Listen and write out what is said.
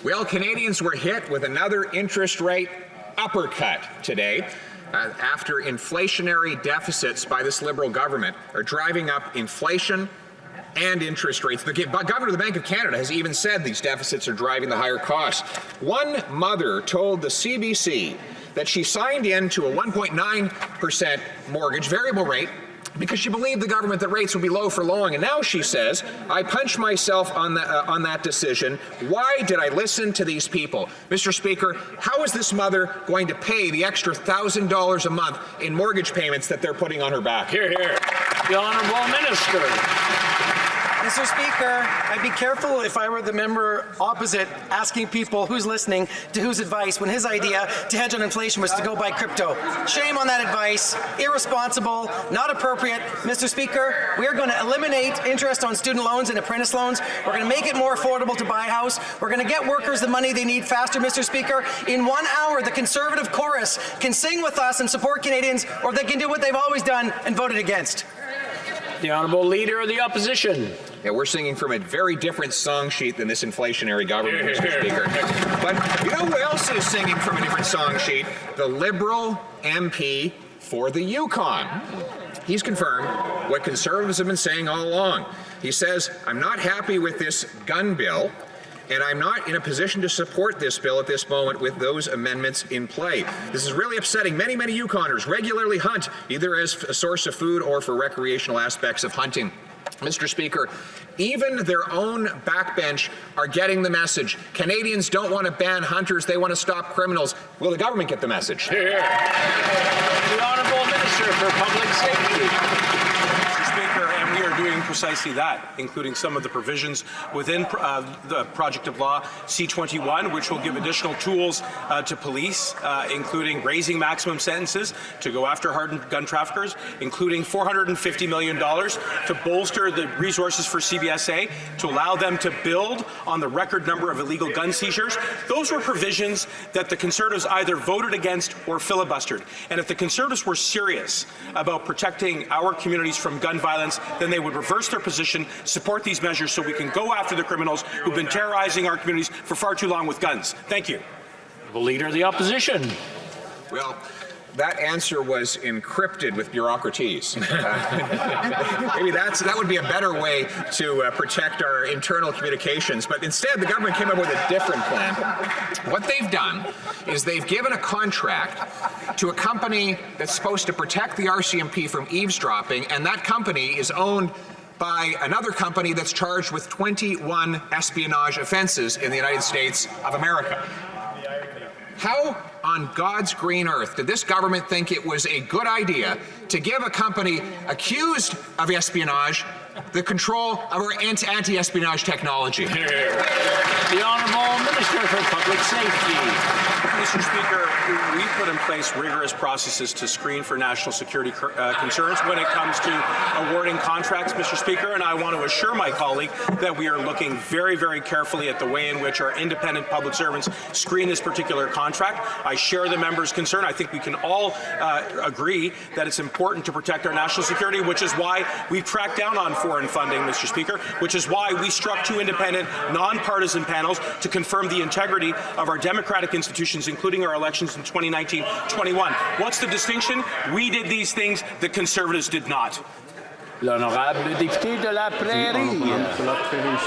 Well, Canadians were hit with another interest rate uppercut today after inflationary deficits by this Liberal government are driving up inflation and interest rates. The governor of the Bank of Canada has even said these deficits are driving the higher costs. One mother told the CBC that she signed in to a 1.9% mortgage, variable rate, because she believed the government that rates would be low for long. And now she says, I punch myself on that decision. Why did I listen to these people? Mr. Speaker, how is this mother going to pay the extra $1,000 a month in mortgage payments that they're putting on her back? Hear, hear. The Honourable Minister. Mr. Speaker, I'd be careful if I were the member opposite asking people who's listening to whose advice when his idea to hedge on inflation was to go buy crypto. Shame on that advice. Irresponsible, not appropriate. Mr. Speaker, we are going to eliminate interest on student loans and apprentice loans. We're going to make it more affordable to buy a house. We're going to get workers the money they need faster, Mr. Speaker. In 1 hour, the Conservative chorus can sing with us and support Canadians, or they can do what they've always done and voted against. The Honourable Leader of the Opposition. Yeah, we're singing from a very different song sheet than this inflationary government, Mr. Speaker. But you know who else is singing from a different song sheet? The Liberal MP for the Yukon. He's confirmed what Conservatives have been saying all along. He says, I'm not happy with this gun bill, and I'm not in a position to support this bill at this moment with those amendments in play. This is really upsetting. Many Yukoners regularly hunt, either as a source of food or for recreational aspects of hunting. Mr. Speaker, even their own backbench are getting the message. Canadians don't want to ban hunters, they want to stop criminals. Will the government get the message? Here. The Honourable Minister for Public Safety. We are doing precisely that, including some of the provisions within the project of law C-21, which will give additional tools to police, including raising maximum sentences to go after hardened gun traffickers, including $450 million to bolster the resources for CBSA to allow them to build on the record number of illegal gun seizures. Those were provisions that the Conservatives either voted against or filibustered. And if the Conservatives were serious about protecting our communities from gun violence, then they would reverse their position, support these measures so we can go after the criminals who've been terrorizing our communities for far too long with guns. Thank you. The Leader of the Opposition. Well, that answer was encrypted with bureaucraties. Maybe that would be a better way to protect our internal communications, but instead the government came up with a different plan. What they've done is they've given a contract to a company that's supposed to protect the RCMP from eavesdropping, and that company is owned by another company that's charged with 21 espionage offenses in the United States of America. How on God's green earth did this government think it was a good idea to give a company accused of espionage the control of our anti-espionage technology? The Honourable Minister for Public Safety. Mr. Speaker, we put in place rigorous processes to screen for national security concerns when it comes to awarding contracts, Mr. Speaker, and I want to assure my colleague that we are looking very carefully at the way in which our independent public servants screen this particular contract. I share the member's concern. I think we can all agree that it's important to protect our national security, which is why we've tracked down on foreign funding, Mr. Speaker, which is why we struck 2 independent, nonpartisan panels to confirm the integrity of our democratic institutions, including our elections in 2019-21. What's the distinction? We did these things, the Conservatives did not. L'honorable député de la Prairie.